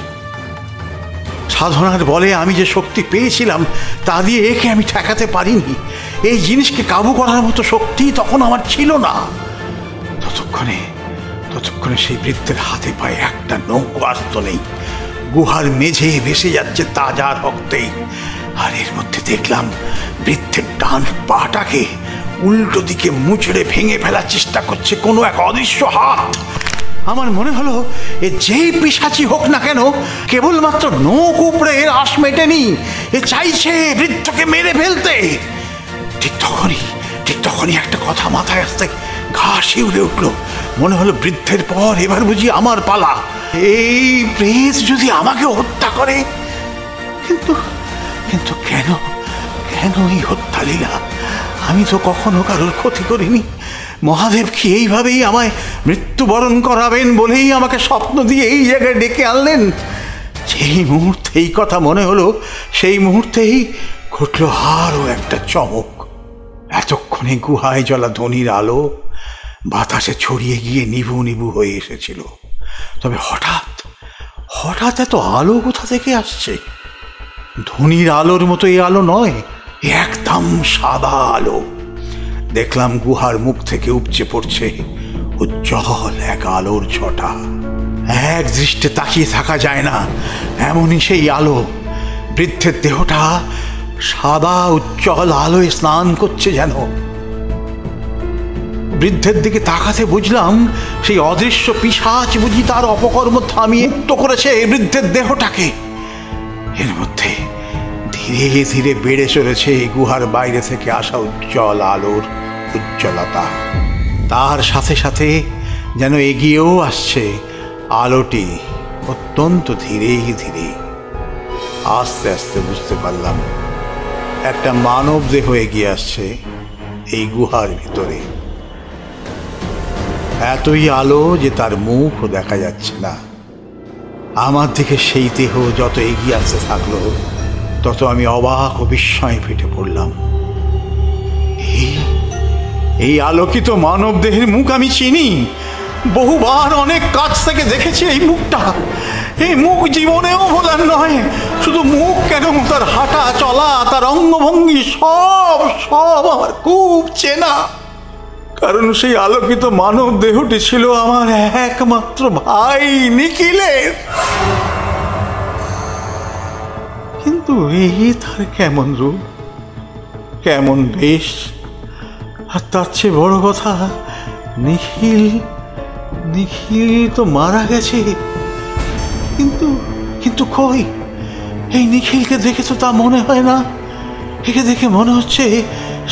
সাধনার বলে আমি যে শক্তি পেয়েছিলাম তা দিয়ে একে আমি ঠেকাতে পারিনি। এই জিনিসকে কাবু করার মতো শক্তি তখন আমার ছিল না। ততক্ষণে সেই বৃদ্ধের হাতে পায়ে একটা নৌকো আসত নেই। গুহার মেঝে ভেসে যাচ্ছে তাজা রক্তে। আর এর মধ্যে দেখলাম বৃদ্ধের ডান পাটাকে উল্টো দিকে মুচড়ে ভেঙে ফেলার চেষ্টা করছে কোনো এক অদৃশ্য হাত। আমার মনে হলো এ যেই পিশাচি হোক না কেন, কেবলমাত্র নখ উপড়ে এর আশ মেটেনি, এ চাইছে বৃদ্ধকে মেরে ফেলতে। ঠিক তখনই একটা কথা মাথায় আসতে ঘা শিউরে উঠল। মনে হলো বৃদ্ধের পর এবার বুঝি আমার পালা। এই প্রেত যদি আমাকে হত্যা করে, কিন্তু কেন এই হত্যা লীলা? আমি তো কখনো কারোর ক্ষতি করিনি। মহাদেব কি এইভাবেই আমায় মৃত্যুবরণ করাবেন বলেই আমাকে স্বপ্ন দিয়ে এই জায়গায় ডেকে আনলেন? যেই মুহূর্তে এই কথা মনে হলো সেই মুহূর্তেই ঘটল আরও একটা চমক। এতক্ষণে গুহায় জ্বলা ধনির আলো বাতাসে ছড়িয়ে গিয়ে নিভু নিভু হয়ে এসেছিল। তবে হঠাৎ এত আলো কোথা থেকে আসছে? ধনির আলোর মতো এই আলো নয়, একদম সাদা আলো। দেখলাম গুহার মুখ থেকে উপচে পড়ছে উজ্জ্বল এক আলোর ছটা। এক দৃষ্টে তাকিয়ে থাকা যায় না, এমনই সেই আলো। বৃদ্ধের দেহটা সাদা উজ্জ্বল আলোয় স্নান করছে যেন। বৃদ্ধের দিকে তাকাতে বুঝলাম সেই অদৃশ্য পিশাচ বুঝি তার অপকর্ম থামিয়ে মুক্ত করেছে বৃদ্ধের দেহটাকে। এর মধ্যে ধীরে ধীরে বেড়ে চলেছে গুহার বাইরে থেকে আসা উজ্জ্বল আলোর উজ্জ্বলতা। তার সাথে সাথে যেন এগিয়েও আসছে আলোটি, অত্যন্ত ধীরে ধীরে। আস্তে আস্তে বুঝতে পারলাম একটা মানব দেহ এগিয়ে আসছে এই গুহার ভিতরে। এতই আলো যে তার মুখও দেখা যাচ্ছে না। আমার দিকে সেই দেহ যত এগিয়ে আসতে থাকলো, তত আমি অবাক ও বিস্ময়ে ফেটে পড়লাম। এই আলোকিত মানব দেহের মুখ আমি চিনি, বহুবার অনেক কাছ থেকে দেখেছি এই মুখটা। এই মুখ জীবনেও ভোলার নয়। শুধু মুখ কেন, তার হাঁটা চলা, তার অঙ্গভঙ্গি সব সব আমার খুব চেনা। কারণ সেই আলোকিত মানব দেহটি ছিল আমার একমাত্র ভাই নিখিলের। কিন্তু এই তার কেমন রূপ, কেমন বেশ, আর তার চেয়ে বড় কথা, নিখিল তো মারা গেছে। কিন্তু কই, এই নিখিলকে দেখে তো তা মনে হয় না। একে দেখে মনে হচ্ছে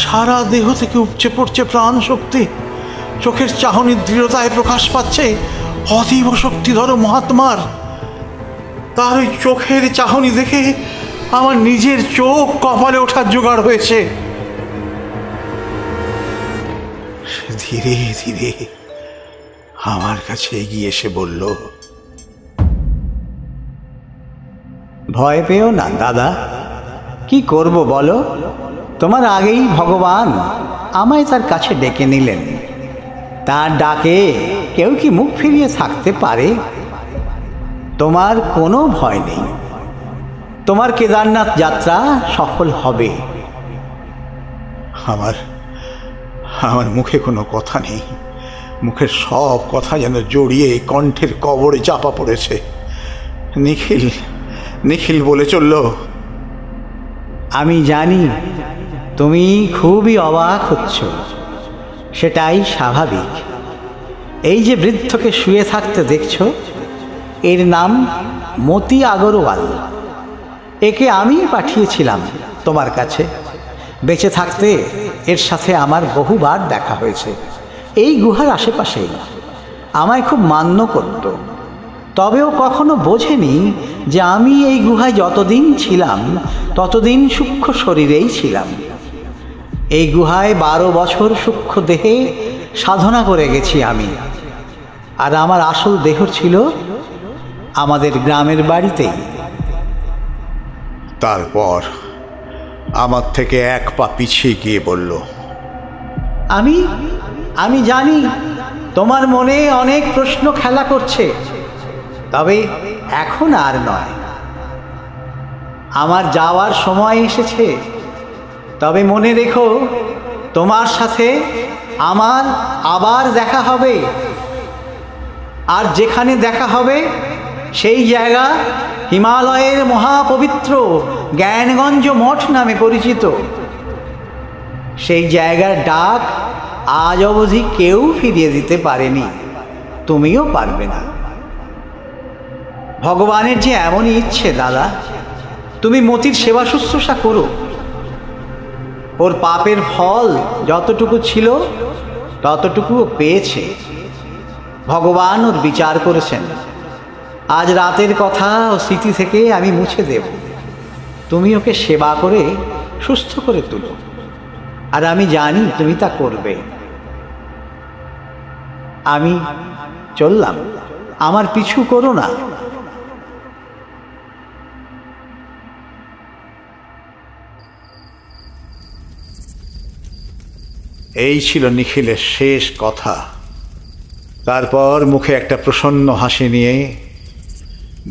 সারা দেহ থেকে উপচে পড়ছে প্রাণ শক্তি। চোখের চাহনির দৃঢ়তায় প্রকাশ পাচ্ছে অতীব শক্তিধর মহাত্মার। তার ওই চোখের চাহনি দেখে আমার নিজের চোখ কপালে ওঠার জোগাড় হয়েছে। সে ধীরে ধীরে আমার কাছে এগিয়ে এসে বলল, ভয় পেও না দাদা, কি করব বলো? তোমার আগেই ভগবান আমায় তার কাছে ডেকে নিলেন। তার ডাকে কেউ কি মুখ ফিরিয়ে থাকতে পারে? তোমার কোনো ভয় নেই, তোমার কেদারনাথ যাত্রা সফল হবে। আমার মুখে কোনো কথা নেই। মুখের সব কথা যেন জড়িয়ে কণ্ঠের কবরে চাপা পড়েছে। নিখিল বলে চলল, আমি জানি তুমি খুবই অবাক হচ্ছ, সেটাই স্বাভাবিক। এই যে বৃদ্ধকে শুয়ে থাকতে দেখছো, এর নাম মতি আগরওয়াল। একে আমি পাঠিয়েছিলাম তোমার কাছে। বেঁচে থাকতে এর সাথে আমার বহুবার দেখা হয়েছে, এই গুহার আশেপাশেই। আমায় খুব মান্য করত, তবেও কখনো বোঝেনি যে আমি এই গুহায় যতদিন ছিলাম ততদিন সূক্ষ্ম শরীরেই ছিলাম। এই গুহায় 12 বছর সূক্ষ্ম দেহে সাধনা করে গেছি আমি। আর আমার আসল দেহ ছিল আমাদের গ্রামের বাড়িতেই। তারপর আমার থেকে এক পা পিছিয়ে গিয়ে বলল, আমি জানি তোমার মনে অনেক প্রশ্ন খেলা করছে, তবে এখন আর নয়। আমার যাওয়ার সময় এসেছে। তবে মনে রেখো, তোমার সাথে আমার আবার দেখা হবে। আর যেখানে দেখা হবে সেই জায়গা হিমালয়ের মহাপবিত্র জ্ঞানগঞ্জ মঠ নামে পরিচিত। সেই জায়গার ডাক আজ অবধি কেউ ফিরিয়ে দিতে পারেনি, তুমিও পারবে না। ভগবানের যে এমনই ইচ্ছে দাদা, তুমি মতির সেবা শুশ্রূষা করো। ওর পাপের ফল যতটুকু ছিল ততটুকুও পেয়েছে। ভগবান ওর বিচার করেছেন। আজ রাতের কথা ও স্মৃতি থেকে আমি মুছে দেব। তুমি ওকে সেবা করে সুস্থ করে তুলো, আর আমি জানি তুমি তা করবে। আমি চললাম, আমার পিছু করো না। এই ছিল নিখিলের শেষ কথা। তারপর মুখে একটা প্রসন্ন হাসি নিয়ে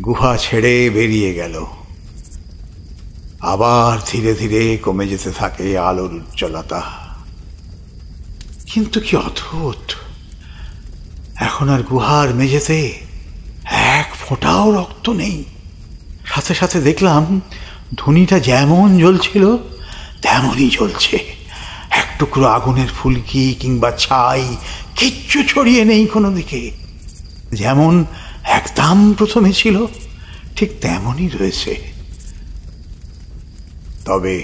গুহা ছেড়ে বেরিয়ে গেল। আবার ধীরে ধীরে কমে যেতে থাকে আলোর উজ্জ্বলতা। কিন্তু কি অদ্ভুত, এখন আর গুহার মেঝেতে এক ফোঁটাও রক্ত নেই। সাথে সাথে দেখলাম ধুনিটা যেমন জ্বলছিল তেমনই জ্বলছে। এক টুকরো আগুনের ফুলকি কিংবা ছাই কিচ্ছু ছড়িয়ে নেই কোনো দিকে। যেমন একদম প্রথমে ছিল ঠিক তেমনই রয়েছে। তবে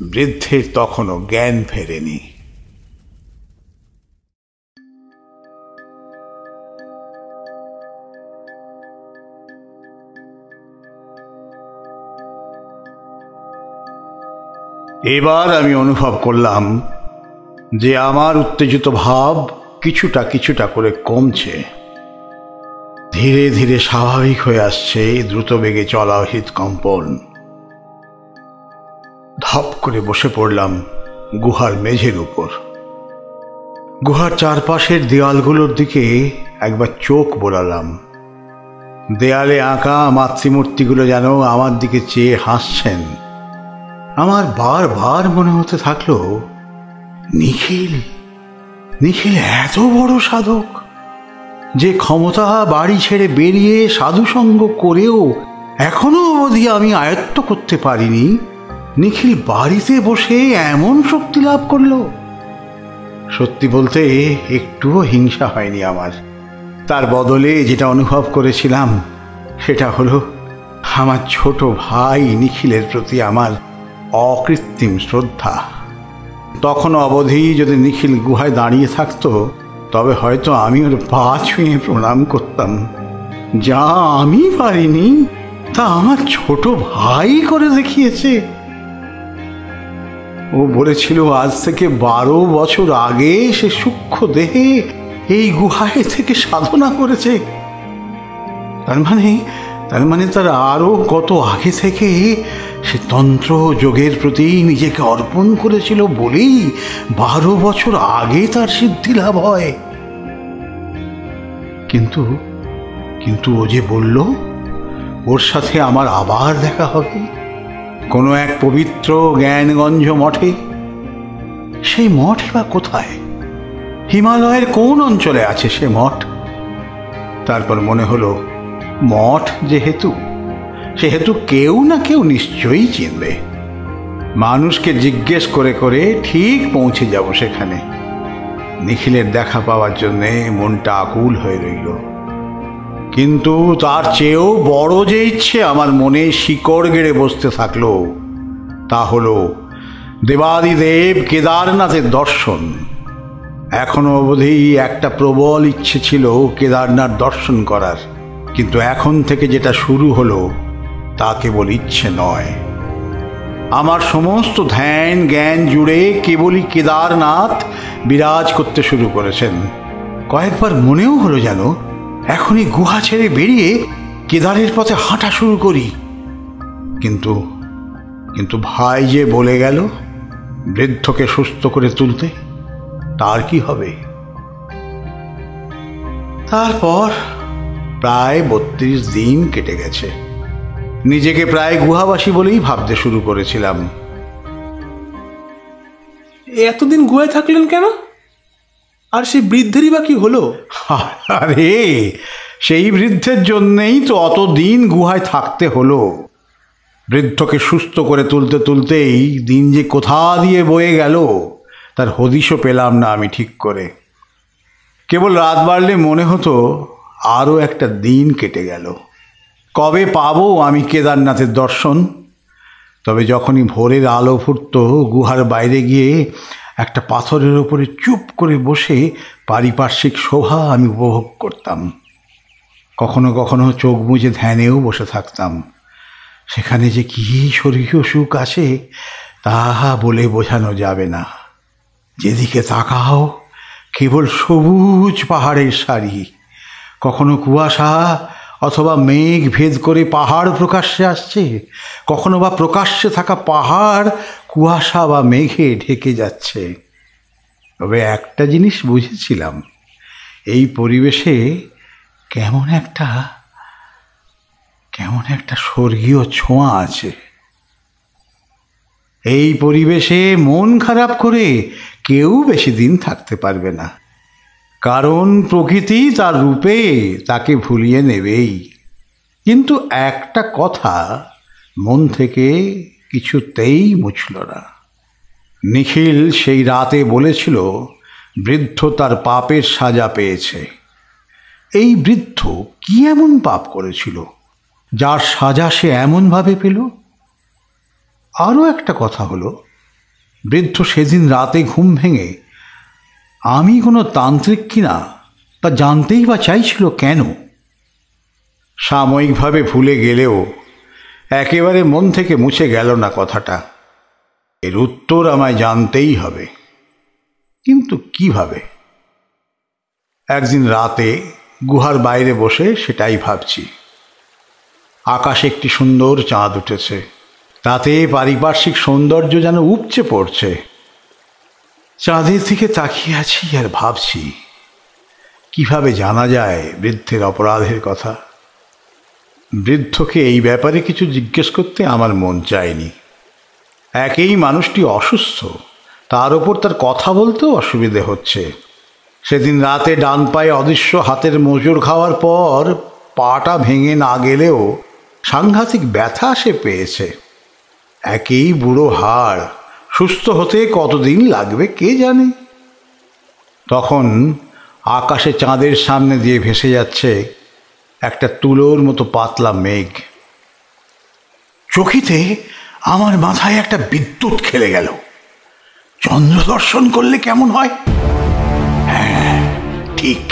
বৃদ্ধের তখনও জ্ঞান ফেরেনি। এবার আমি অনুভব করলাম যে আমার উত্তেজিত ভাব কিছুটা কিছুটা করে কমছে, ধীরে ধীরে স্বাভাবিক হয়ে আসছে দ্রুত বেগে চলা হৃদকম্পন। ধপ করে বসে পড়লাম গুহার মেঝের উপর। গুহার চারপাশের দেয়ালগুলোর দিকে একবার চোখ বোলালাম। দেয়ালে আঁকা মাতৃমূর্তিগুলো যেন আমার দিকে চেয়ে হাসছেন। আমার বারবার মনে হতে থাকলো, নিখিল নিখিল এত বড় সাধক যে ক্ষমতা বাড়ি ছেড়ে বেরিয়ে সাধুসঙ্গ করেও এখনো অবধি আমি আয়ত্ত করতে পারিনি, নিখিল বাড়িতে বসে এমন শক্তি লাভ করলো। সত্যি বলতে একটুও হিংসা হয়নি আমার। তার বদলে যেটা অনুভব করেছিলাম সেটা হলো আমার ছোট ভাই নিখিলের প্রতি আমার অকৃত্রিম শ্রদ্ধা। তখনও অবধি যদি নিখিল গুহায় দাঁড়িয়ে থাকতো তবে হয়তো আমি ওর পা ছুঁয়ে প্রণাম করতাম। যা আমি পারিনি তা আমার ছোট ভাই করে দেখিয়েছে। ও বলেছিল আজ থেকে 12 বছর আগে সে সূক্ষ্ম দেহে এই গুহায় থেকে সাধনা করেছে। তার মানে তার আরো কত আগে থেকে সে তন্ত্র যোগের প্রতি নিজেকে অর্পণ করেছিল বলেই 12 বছর আগে তার সিদ্ধি লাভ হয়। কিন্তু ও যে বলল ওর সাথে আমার আবার দেখা হবে কোনো এক পবিত্র জ্ঞানগঞ্জ মঠে। সেই মঠ বা কোথায়? হিমালয়ের কোন অঞ্চলে আছে সে মঠ? তারপর মনে হলো মঠ সেহেতু কেউ না কেউ নিশ্চয়ই চিনবে। মানুষকে জিজ্ঞেস করে করে ঠিক পৌঁছে যাব সেখানে। নিখিলের দেখা পাওয়ার জন্যে মনটা আকুল হয়ে রইল। কিন্তু তার চেয়েও বড় যে ইচ্ছে আমার মনে শিকড় গেড়ে বসতে থাকলো তা হলো দেবাদিদেব কেদারনাথের দর্শন। এখনো অবধি একটা প্রবল ইচ্ছে ছিল কেদারনাথ দর্শন করার, কিন্তু এখন থেকে যেটা শুরু হলো তা কেবল ইচ্ছে নয়। আমার সমস্ত ধ্যান জ্ঞান জুড়ে কেবলই কেদারনাথ বিরাজ করতে শুরু করেছেন। কয়েকবার মনেও হলো যেন এখনই গুহা ছেড়ে বেরিয়ে কেদারের পথে হাঁটা শুরু করি। কিন্তু ভাই যে বলে গেল বৃদ্ধকে সুস্থ করে তুলতে, তার কি হবে? তারপর প্রায় 32 দিন কেটে গেছে। নিজেকে প্রায় গুহাবাসী বলেই ভাবতে শুরু করেছিলাম। এতদিন গুহায় থাকলেন কেন? আর সেই বৃদ্ধেরই বা কি হলো? আরে সেই বৃদ্ধের জন্যেই তো অতদিন গুহায় থাকতে হলো। বৃদ্ধকে সুস্থ করে তুলতে তুলতেই দিন যে কোথা দিয়ে বয়ে গেল তার হদিশও পেলাম না আমি ঠিক করে। কেবল রাত বাড়লে মনে হতো আরও একটা দিন কেটে গেল। কবে পাবো আমি কেদারনাথের দর্শন? তবে যখনই ভোরের আলো ফুটত গুহার বাইরে গিয়ে একটা পাথরের ওপরে চুপ করে বসে পারিপার্শ্বিক শোভা আমি উপভোগ করতাম। কখনো কখনো চোখ বুজে ধ্যানেও বসে থাকতাম। সেখানে যে কী স্বর্গীয় সুখ আছে তাহা বলে বোঝানো যাবে না। যেদিকে তাকাও কেবল সবুজ পাহাড়ের সারি, কখনো কুয়াশা অথবা মেঘ ভেদ করে পাহাড় প্রকাশ্যে আসছে, কখনো বা প্রকাশ্যে থাকা পাহাড় কুয়াশা বা মেঘে ঢেকে যাচ্ছে। তবে একটা জিনিস বুঝেছিলাম, এই পরিবেশে কেমন একটা স্বর্গীয় ছোঁয়া আছে। এই পরিবেশে মন খারাপ করে কেউ বেশি দিন থাকতে পারবে না, কারণ প্রকৃতি তার রূপে তাকে ভুলিয়ে নেবেই। কিন্তু একটা কথা মন থেকে কিছুতেই মুছল না। নিখিল সেই রাতে বলেছিল বৃদ্ধ তার পাপের সাজা পেয়েছে। এই বৃদ্ধ কি এমন পাপ করেছিল যার সাজা সে এমনভাবে পেল? আরও একটা কথা হলো, বৃদ্ধ সেদিন রাতে ঘুম ভেঙে আমি কোনো তান্ত্রিক কিনা তা জানতেই বা চাইছিল কেন? সাময়িকভাবে ভুলে গেলেও একেবারে মন থেকে মুছে গেল না কথাটা। এর উত্তর আমায় জানতেই হবে, কিন্তু কিভাবে? একদিন রাতে গুহার বাইরে বসে সেটাই ভাবছি। আকাশে একটি সুন্দর চাঁদ উঠেছে, তাতে পারিপার্শ্বিক সৌন্দর্য যেন উপচে পড়ছে। চাঁদের দিকে তাকিয়ে আছি আর ভাবছি, কিভাবে জানা যায় বৃদ্ধের অপরাধের কথা। বৃদ্ধকে এই ব্যাপারে কিছু জিজ্ঞেস করতে আমার মন চায়নি। একেই মানুষটি অসুস্থ, তার ওপর তার কথা বলতেও অসুবিধে হচ্ছে। সেদিন রাতে ডান পায়ে অদৃশ্য হাতের মোচড় খাওয়ার পর পাটা ভেঙে না গেলেও সাংঘাতিক ব্যথা সে পেয়েছে। একেই বুড়ো হাড়, সুস্থ হতে কতদিন লাগবে কে জানে। তখন আকাশে চাঁদের সামনে দিয়ে ভেসে যাচ্ছে একটা তুলোর মতো পাতলা মেঘ। চকিতে আমার মাথায় একটা বিদ্যুৎ খেলে গেল। চন্দ্র দর্শন করলে কেমন হয়? হ্যাঁ, ঠিক,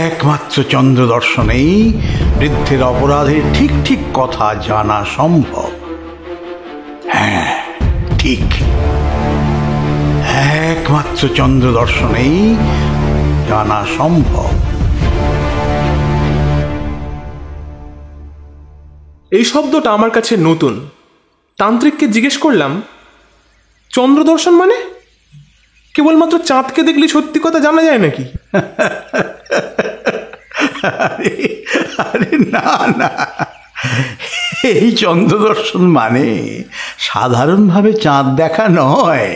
একমাত্র চন্দ্র দর্শনেই বৃদ্ধের অপরাধের ঠিক ঠিক কথা জানা সম্ভব। হ্যাঁ ঠিক, একমাত্র চন্দ্র দর্শনেই জানা সম্ভব। এই শব্দটা আমার কাছে নতুন। তান্ত্রিককে জিজ্ঞেস করলাম, চন্দ্রদর্শন মানে? কেবলমাত্র চাঁদকে দেখলে সত্যি কথা জানা যায় নাকি? আরে না না, এই চন্দ্রদর্শন মানে সাধারণভাবে চাঁদ দেখা নয়।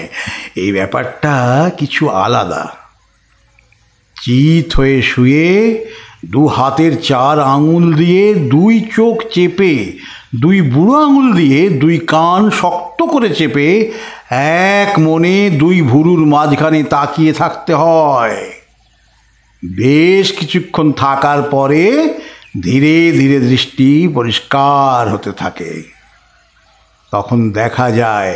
এই ব্যাপারটা কিছু আলাদা। চিত হয়ে শুয়ে দু হাতের 4 আঙুল দিয়ে 2 চোখ চেপে, 2 বুড়ো আঙুল দিয়ে 2 কান শক্ত করে চেপে এক মনে 2 ভুরুর মাঝখানে তাকিয়ে থাকতে হয়। বেশ কিছুক্ষণ থাকার পরে ধীরে ধীরে দৃষ্টি পরিষ্কার হতে থাকে। তখন দেখা যায়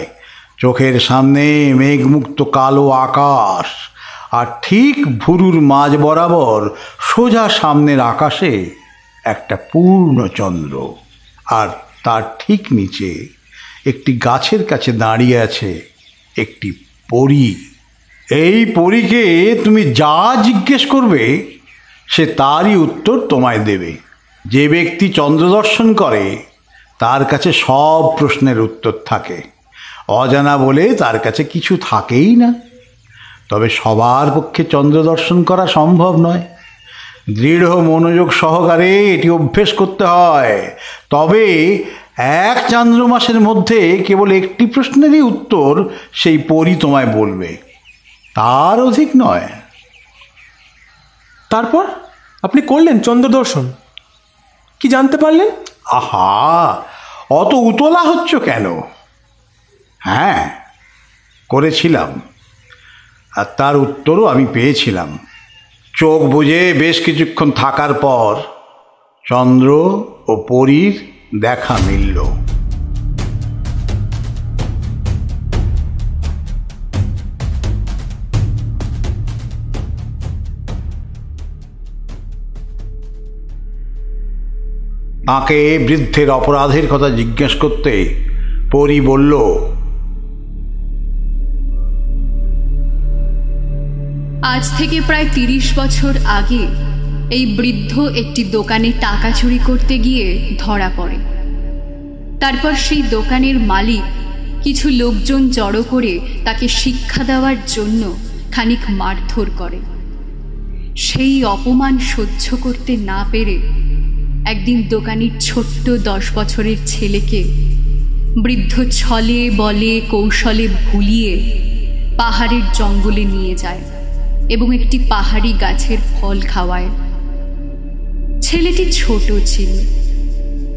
চোখের সামনে মেঘমুক্ত কালো আকাশ, আর ঠিক ভুরুর মাঝ বরাবর সোজা সামনের আকাশে একটা পূর্ণ চন্দ্র, আর তার ঠিক নিচে একটি গাছের কাছে দাঁড়িয়ে আছে একটি পরী। এই পরীকে তুমি যা জিজ্ঞেস করবে সে তারই উত্তর তোমায় দেবে। যে ব্যক্তি চন্দ্রদর্শন করে তার কাছে সব প্রশ্নের উত্তর থাকে। অজানা বলে তার কাছে কিছু থাকেই না। তবে সবার পক্ষে চন্দ্রদর্শন করা সম্ভব নয়। দৃঢ় মনোযোগ সহকারে এটি অভ্যেস করতে হয়। তবে এক চান্দ্র মাসের মধ্যে কেবল একটি প্রশ্নেরই উত্তর সেই পরী তোমায় বলবে, তার অধিক নয়। তারপর আপনি করলেন চন্দ্রদর্শন, কি জানতে পারলেন? আহা, অত উতলা হচ্ছ কেন? হ্যাঁ, করেছিলাম, আর তার উত্তরও আমি পেয়েছিলাম। চোখ বুজে বেশ কিছুক্ষণ থাকার পর চন্দ্র ও পরীর দেখা মিলল। তাকে বৃদ্ধের অপরাধের কথা জিজ্ঞেস করতে পরী বলল, আজ থেকে প্রায় 30 বছর আগে এই বৃদ্ধ একটি দোকানে টাকা চুরি করতে গিয়ে ধরা পড়ে। তারপর সেই দোকানের মালিক কিছু লোকজন জড়ো করে তাকে শিক্ষা দেওয়ার জন্য খানিক মারধর করে। সেই অপমান সহ্য করতে না পেরে একদিন দোকানির ছোট্ট 10 বছরের ছেলেকে বৃদ্ধ ছলে বলে কৌশলে ভুলিয়ে পাহাড়ের জঙ্গলে নিয়ে যায় এবং একটি পাহাড়ি গাছের ফল খাওয়ায়। ছেলেটি ছোট ছিল,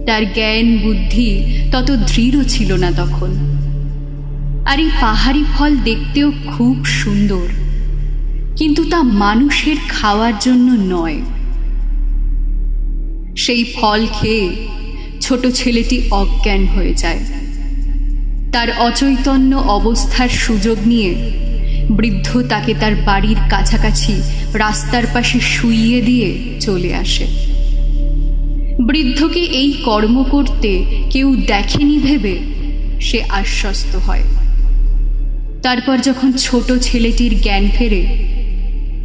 তার জ্ঞান বুদ্ধি তত দৃঢ় ছিল না তখন। আর এই পাহাড়ি ফল দেখতেও খুব সুন্দর, কিন্তু তা মানুষের খাওয়ার জন্য নয়। সেই ফল খেয়ে ছোট ছেলেটি অজ্ঞান হয়ে যায় তার অচৈতন্য অবস্থার সুযোগ নিয়ে বৃদ্ধ তাকে তার বাড়ির কাছাকাছি রাস্তার পাশে শুইয়ে দিয়ে চলে আসে। বৃদ্ধকে এই কর্ম করতে কেউ দেখেনি ভেবে সে আশ্বস্ত হয়। তারপর যখন ছোট ছেলেটির জ্ঞান ফেরে,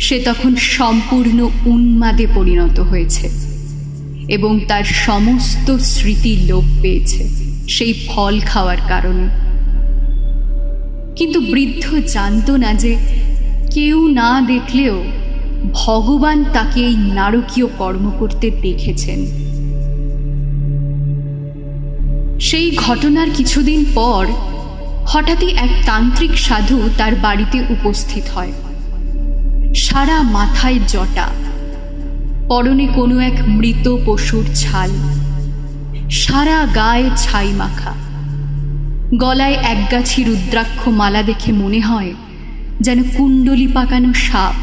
সে তখন সম্পূর্ণ উন্মাদে পরিণত হয়েছে এবং তার সমস্ত স্মৃতি লোপ পেয়েছে সেই ফল খাওয়ার কারণে। কিন্তু বৃদ্ধ জানত না যে কেউ না দেখলেও ভগবান তাকে এই নারকীয় কর্ম করতে দেখেছেন। সেই ঘটনার কিছুদিন পর হঠাৎই এক তান্ত্রিক সাধু তার বাড়িতে উপস্থিত হয়। সারা মাথায় জটা, পরনে কোনো এক মৃত পশুর ছাল, সারা গায়ে ছাই মাখা, গলায় একগাছি রুদ্রাক্ষ মালা দেখে মনে হয় যেন কুণ্ডলি পাকানো সাপ,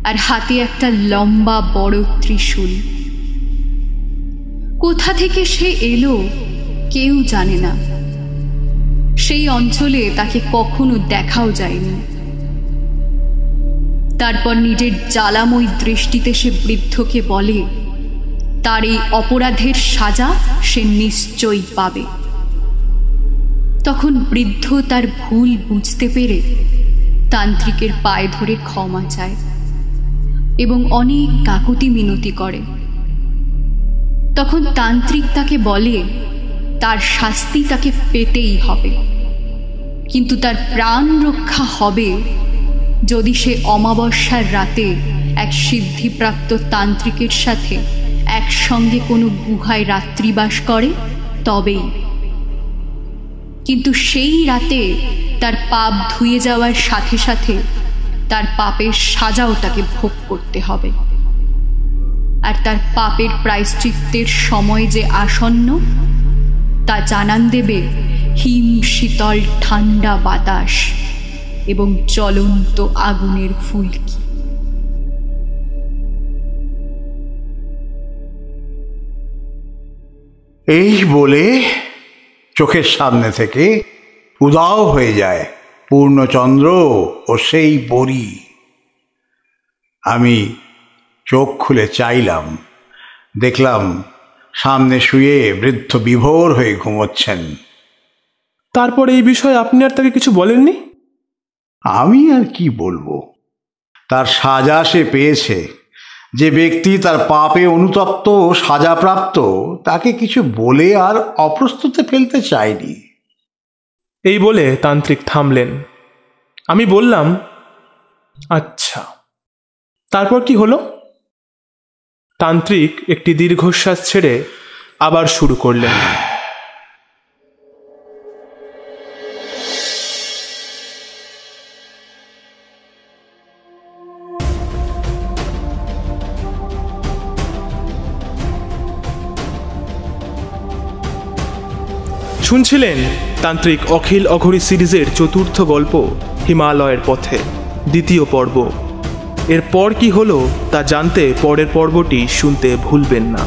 আর হাতে একটা লম্বা বড় ত্রিশূল। কোথা থেকে সে এলো কেউ জানে না। সেই অঞ্চলে তাকে কখনো দেখাও যায়নি। তারপর নিজের জ্বালাময় দৃষ্টিতে সে বৃদ্ধকে বলে তার এই অপরাধের সাজা সে নিশ্চয়ই পাবে। তখন বৃদ্ধ তার ভুল বুঝতে পেরে তান্ত্রিকের পায়ে ধরে ক্ষমা চায় এবং অনেক কাকুতি মিনতি করে। তখন তান্ত্রিক তাকে বলে তার শাস্তি তাকে পেতেই হবে, কিন্তু তার প্রাণ রক্ষা হবে যদি সে অমাবস্যার রাতে এক সিদ্ধিপ্রাপ্ত তান্ত্রিকের সাথে একসঙ্গে কোনো গুহায় রাত্রিবাস করে তবেই। কিন্তু সেই রাতে তার পাপ ধুয়ে যাওয়ার সাথে সাথে তার পাপের সাজাও তাকে ভোগ করতে হবে। আর তার পাপের প্রায়শ্চিত্তের সময় যে আসন্ন তা জানান দেবে হিম শীতল ঠান্ডা বাতাস এবং জ্বলন্ত আগুনের ফুলকি। এই বলে চোখের সামনে থেকে উধাও হয়ে যায় পূর্ণচন্দ্র ও সেই বড়ি। আমি চোখ খুলে চাইলাম, দেখলাম সামনে শুয়ে বৃদ্ধ বিভোর হয়ে ঘুমোচ্ছেন। তারপর এই বিষয়ে আপনি আর তাকে কিছু বলেননি? আমি আর কি বলবো, তার সাজা সে পেয়েছে। যে ব্যক্তি তার পাপে অনুতপ্ত ও সাজাপ্রাপ্ত তাকে কিছু বলে আর অপ্রস্তুতে ফেলতে চাইনি। এই বলে তান্ত্রিক থামলেন। আমি বললাম, আচ্ছা, তারপর কি হলো? তান্ত্রিক একটি দীর্ঘশ্বাস ছেড়ে আবার শুরু করলেন। শুনছিলেন তান্ত্রিক অখিল অঘোরী সিরিজের চতুর্থ গল্প হিমালয়ের পথে, দ্বিতীয় পর্ব। এরপর কি হলো তা জানতে পরের পর্বটি শুনতে ভুলবেন না।